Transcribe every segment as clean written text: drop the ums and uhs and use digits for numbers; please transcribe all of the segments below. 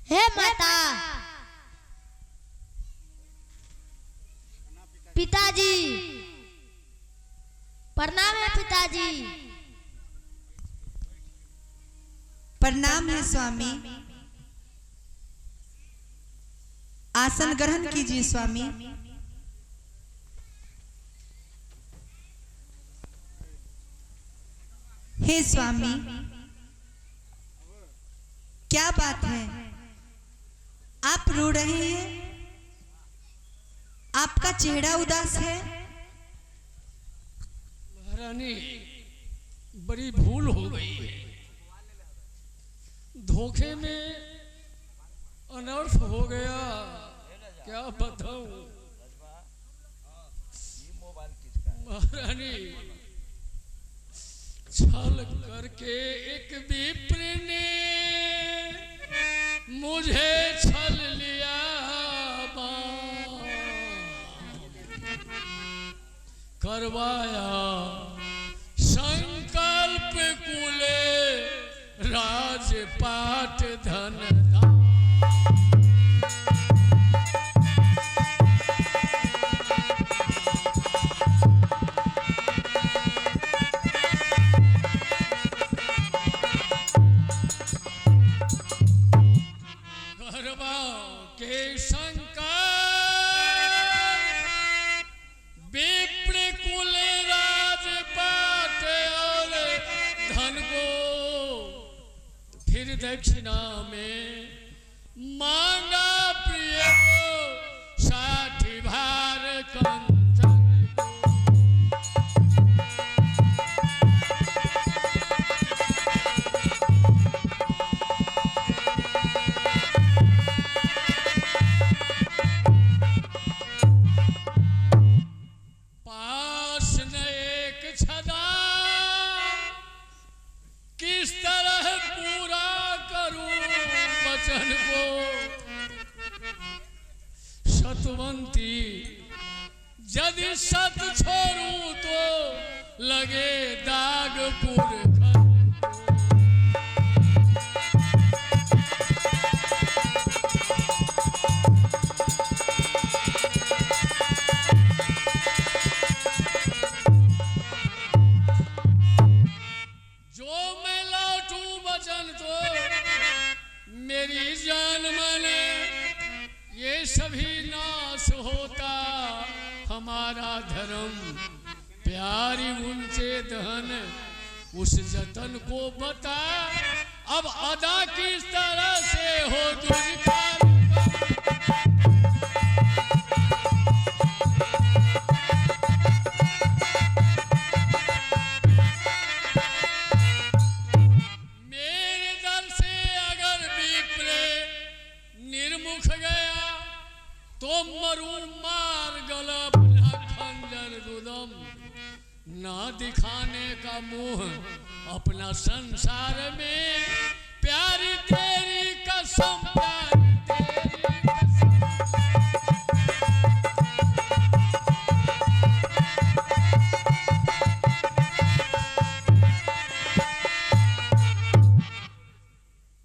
हे माता, पिताजी प्रणाम है। पिताजी प्रणाम है स्वामी। आसन ग्रहण कीजिए स्वामी। हे स्वामी, क्या बात है? आप रो रहे हैं? आपका चेहरा उदास है। महारानी, बड़ी भूल हो गई है। धोखे में अनर्थ हो गया, क्या बताऊं। महारानी, छल करके एक विप्र ने मुझे छल लिया। करवाया संकल्प कुले राजपाट धन करवा के संकल्प विप्र कुल राजपाट और धन को फिर दक्षिणा में मांगा प्रिय को 60 भार कंचन किस तरह पूरा करूं वचन को। सतवंती यदि सत छोड़ूं तो लगे दागपुर मेरी जान माने ये सभी नाश होता। हमारा धर्म प्यारी उनसे धन उस जतन को बता। अब अदा किस तरह से हो तुझका। निर्मुख गया तो मरू मार गला खंजर रुदम। ना दिखाने का मुंह अपना संसार में। प्यारी तेरी कसम, प्यारी तेरी कसम।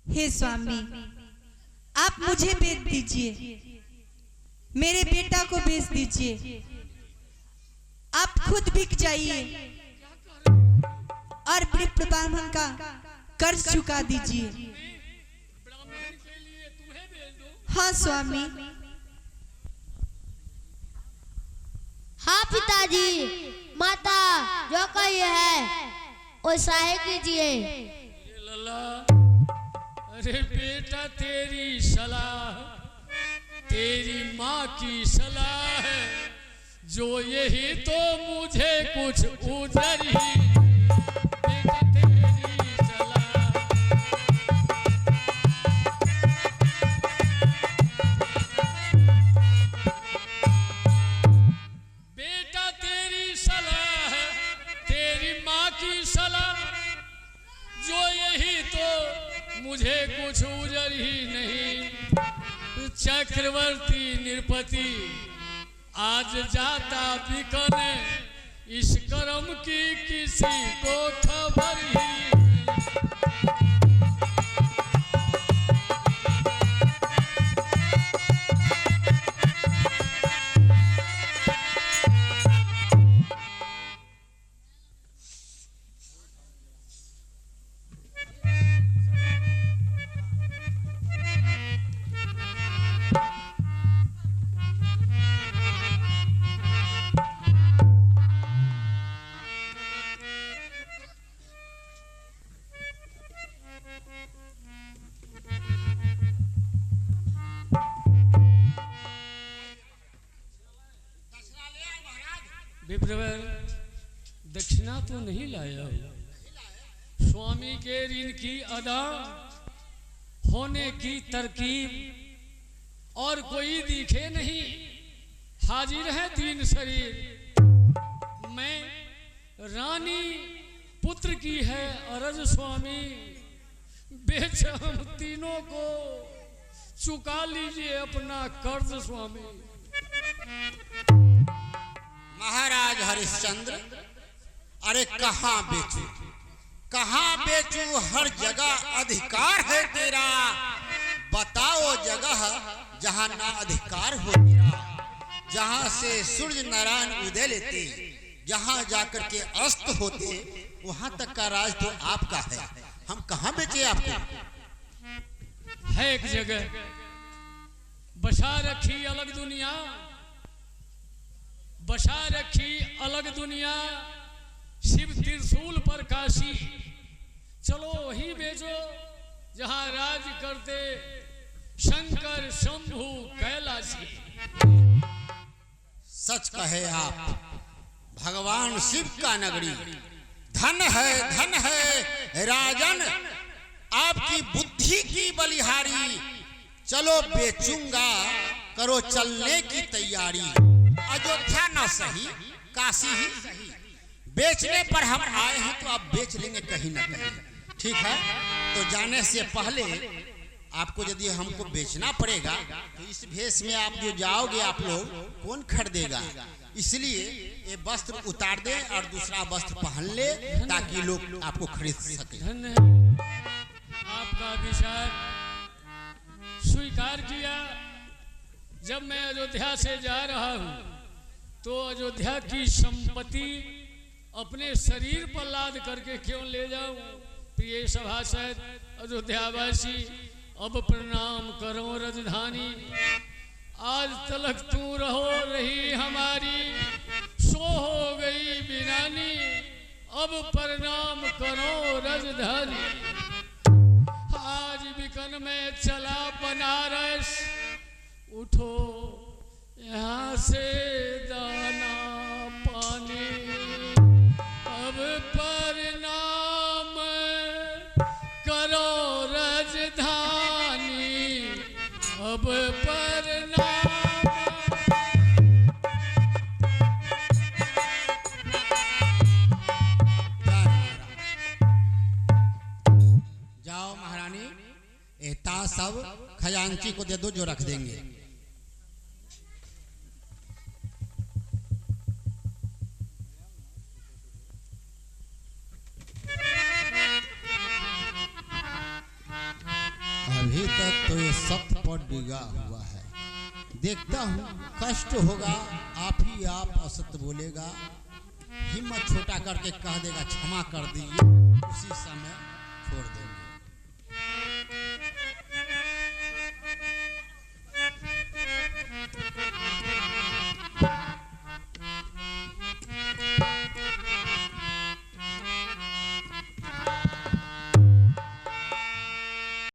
हे स्वामी, आप मुझे बेच दीजिए, मेरे बेटा को बेच दीजिए। आप खुद बिक जाइए और विप्र ब्राह्मण का कर्ज चुका दीजिए। हाँ स्वामी। हाँ पिताजी, माता जो कही है वैसा ही कीजिए। अरे बेटा, तेरी सलाह तेरी माँ की सलाह है। जो यही तो मुझे कुछ उधर ही। बेटा तेरी सलाह, बेटा तेरी सलाह है, तेरी माँ की सलाह। जो यही तो मुझे कुछ उजर ही नहीं। चक्रवर्ती नृपति आज जाता बिकने। इस कर्म की किसी को खबर ही नहीं। स्वामी के ऋण की अदा होने की तरकीब और कोई दिखे नहीं, हाजिर है तीन शरीर। मैं रानी पुत्र की है अरज स्वामी, बेच हम तीनों को चुका लीजिए अपना कर्ज स्वामी। महाराज हरिश्चंद्र, अरे कहाँ बेचू, कहाँ बेचू, हर जगह अधिकार है तेरा, बताओ जगह जहाँ ना अधिकार हो तेरा, जहाँ से सूर्य नारायण उदय लेते, जहाँ जाकर के अस्त होते, वहाँ तक का राज तो आपका है, हम कहाँ बेचे आपको? है एक जगह बसा रखी अलग दुनिया, बसा रखी अलग दुनिया, शिव त्रिशूल पर काशी, चलो वही बेचो जहां राज करते शंकर शंभु कैलाशी। सच कहे आप, भगवान शिव का नगरी, धन है राजन, आपकी बुद्धि की बलिहारी, चलो बेचूंगा, करो चलने की तैयारी, अयोध्या न सही काशी ही सही, बेचने पर हम आए हैं तो आप बेच लेंगे कहीं ना कहीं, ठीक है? तो जाने से पहले आपको यदि हमको बेचना पड़ेगा तो इस भेष में आप जो जाओगे आप लोग कौन खरीदेगा, इसलिए ये वस्त्र उतार दे और दूसरा वस्त्र पहन ले ताकि लोग आपको खरीद सके। आपका विचार स्वीकार किया। जब मैं अयोध्या से जा रहा हूँ तो अयोध्या की संपत्ति अपने शरीर पर लाद करके क्यों ले जाऊं? प्रिय सभासद अयोध्यावासी, अब प्रणाम करो राजधानी, आज तलक तू रहो रही हमारी, सो हो गई बिरानी, अब प्रणाम करो राजधानी। आज बिकन में चला बनारस, उठो यहाँ से दाना पानी, अब प्रणाम करो राजधानी, अब प्रणाम। जाओ महारानी, एता सब खजांची को दे दो जो रख देंगे। अभी तक तो ये सख्त पर डिगा हुआ है, देखता हूँ कष्ट होगा, आप ही आप असत्य बोलेगा, हिम्मत छोटा करके कह देगा क्षमा कर दीजिए, उसी समय